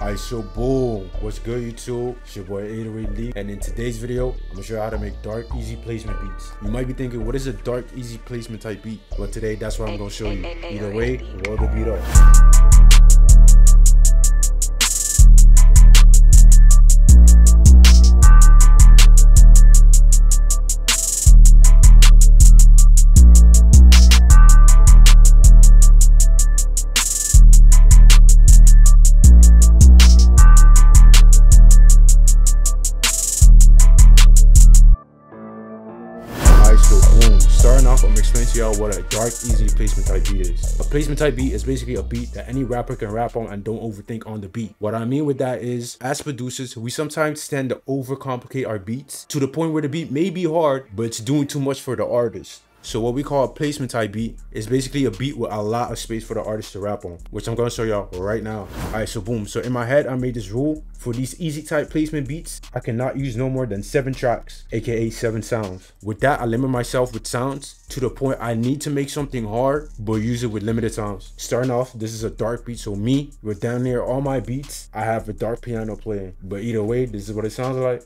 Alright, so boom, what's good YouTube? It's your boy 808 Lee, and in today's video, I'm gonna show you how to make dark, easy placement beats. You might be thinking, what is a dark, easy placement type beat? Well, today, that's what I'm gonna show you. Either way, roll the beat up. Starting off, I'm gonna explain to y'all what a dark, easy placement type beat is. A placement type beat is basically a beat that any rapper can rap on and don't overthink on the beat. What I mean with that is, as producers, we sometimes tend to overcomplicate our beats to the point where the beat may be hard, but it's doing too much for the artist. So what we call a placement type beat is basically a beat with a lot of space for the artist to rap on, which I'm gonna show y'all right now. Alright, so boom. So in my head, I made this rule. For these easy type placement beats, I cannot use no more than 7 tracks, aka 7 sounds. With that, I limit myself with sounds to the point I need to make something hard, but use it with limited sounds. Starting off, this is a dark beat, so me, with down there all my beats, I have a dark piano playing. But either way, this is what it sounds like.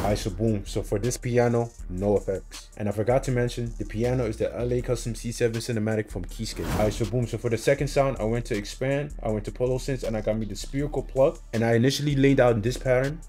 Alright, so boom. So for this piano, no effects. And I forgot to mention, the piano is the LA Custom C7 Cinematic from Keyscape. Alright, so boom. So for the second sound, I went to expand, I went to polo synths, and I got me the spherical plug. And I initially laid out this pattern.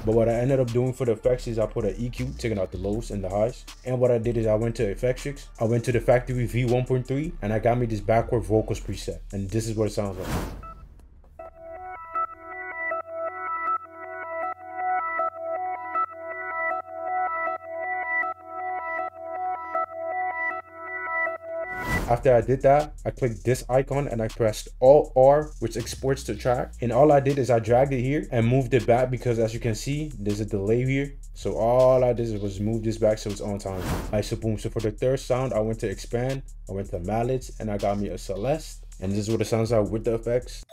But what I ended up doing for the effects is I put an EQ, taking out the lows and the highs. And what I did is I went to Effectrix, I went to the factory V1.3, and I got me this backward vocals preset. And this is what it sounds like. After I did that, I clicked this icon and I pressed Alt R, which exports the track. And all I did is I dragged it here and moved it back because, as you can see, there's a delay here. So all I did was move this back so it's on time. Alright, so boom. So for the third sound, I went to expand, I went to mallets, and I got me a Celeste. And this is what it sounds like with the effects.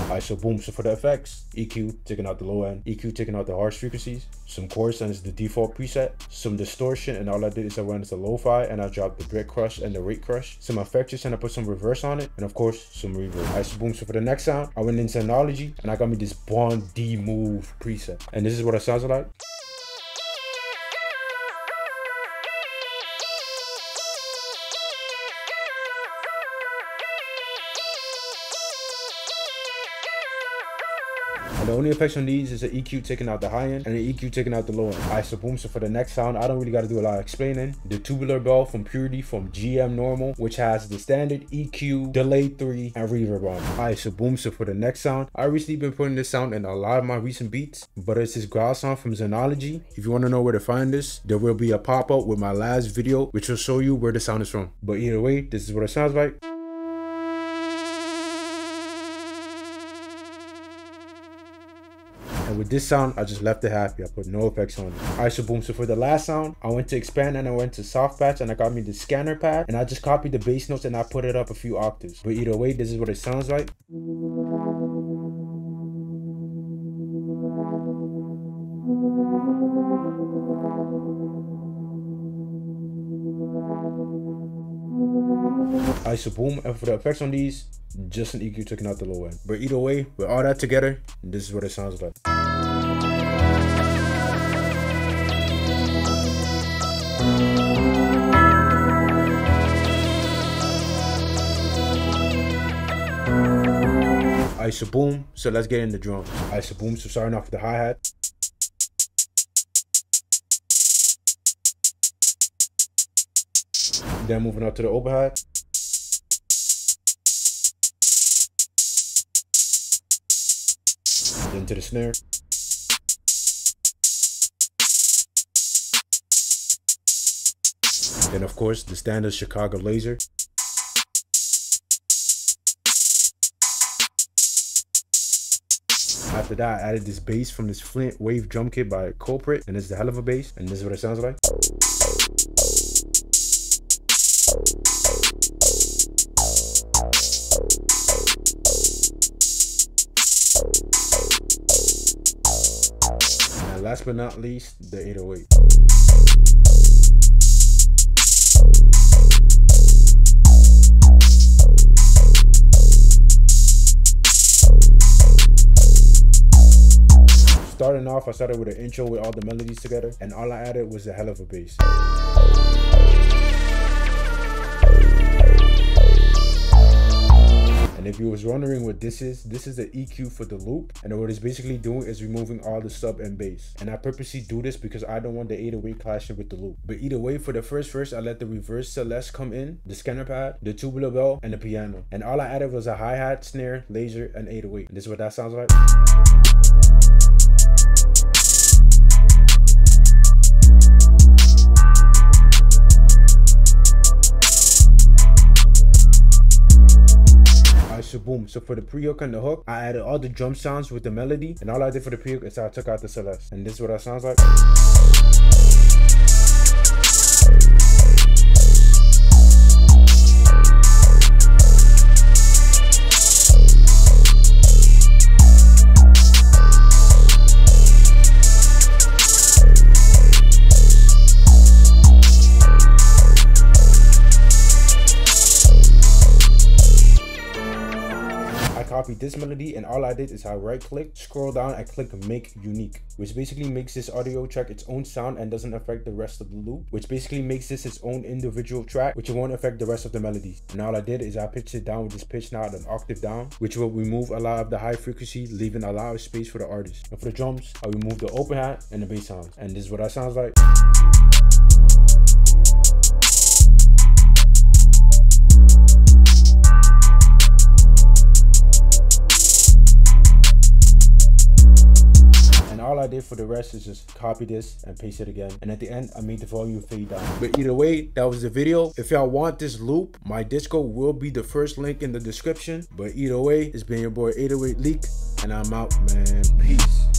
Alright, so boom. So for the effects, EQ taking out the low end, EQ taking out the harsh frequencies, some chorus, and it's the default preset, some distortion, and all I did is I went into lo-fi and I dropped the bit crush and the rate crush, some effects, and I put some reverse on it, and of course some reverb. Alright, so boom. So for the next sound, I went into analogy and I got me this Bond D move preset, and this is what it sounds like. And the only effects on these is the EQ taking out the high end and the EQ taking out the low end. Alright, so boom. So for the next sound, I don't really got to do a lot of explaining. The tubular bell from Purity from GM Normal, which has the standard EQ, delay 3, and reverb on it. Alright, so boom. So for the next sound, I recently been putting this sound in a lot of my recent beats, but it's this growl sound from Xenology. If you want to know where to find this, there will be a pop-up with my last video, which will show you where the sound is from. But either way, this is what it sounds like. And with this sound, I just left it happy. I put no effects on it. Alright, so boom. So for the last sound, I went to expand and I went to soft patch and I got me the scanner pad. And I just copied the bass notes and I put it up a few octaves. But either way, this is what it sounds like. Alright, so boom. And for the effects on these, just an EQ taking out the low end. But either way, with all that together, this is what it sounds like. Alright, so boom. So let's get in the drums. Alright, so boom. So starting off with the hi-hat. Then moving up to the overhead. Then to the snare. Then of course the standard Chicago laser. After that, I added this bass from this Flint Wave drum kit by Culprit, and it's the hell of a bass, and this is what it sounds like. And last but not least, the 808. Starting off, I started with an intro with all the melodies together, and all I added was a hell of a bass. And if you was wondering what this is the EQ for the loop, and what it's basically doing is removing all the sub and bass. And I purposely do this because I don't want the 808 clashing with the loop. But either way, for the first verse, I let the reverse celeste come in, the scanner pad, the tubular bell, and the piano. And all I added was a hi-hat, snare, laser, and 808. And this is what that sounds like. So boom, so for the pre-hook and the hook, I added all the drum sounds with the melody, and all I did for the pre-hook is I took out the celeste, and this is what that sounds like. Copied this melody, and all I did is I right click, scroll down, and click make unique, which basically makes this audio track its own sound and doesn't affect the rest of the loop, which basically makes this its own individual track, which won't affect the rest of the melodies. And all I did is I pitched it down with this pitch knob an octave down, which will remove a lot of the high frequency, leaving a lot of space for the artist. And for the drums, I removed the open hat and the bass sounds, and this is what that sounds like. All I did for the rest is just copy this and paste it again, and at the end I made the volume fade down. But either way, that was the video. If y'all want this loop, my Discord will be the first link in the description. But either way, it's been your boy 808 Leak, and I'm out, man. Peace.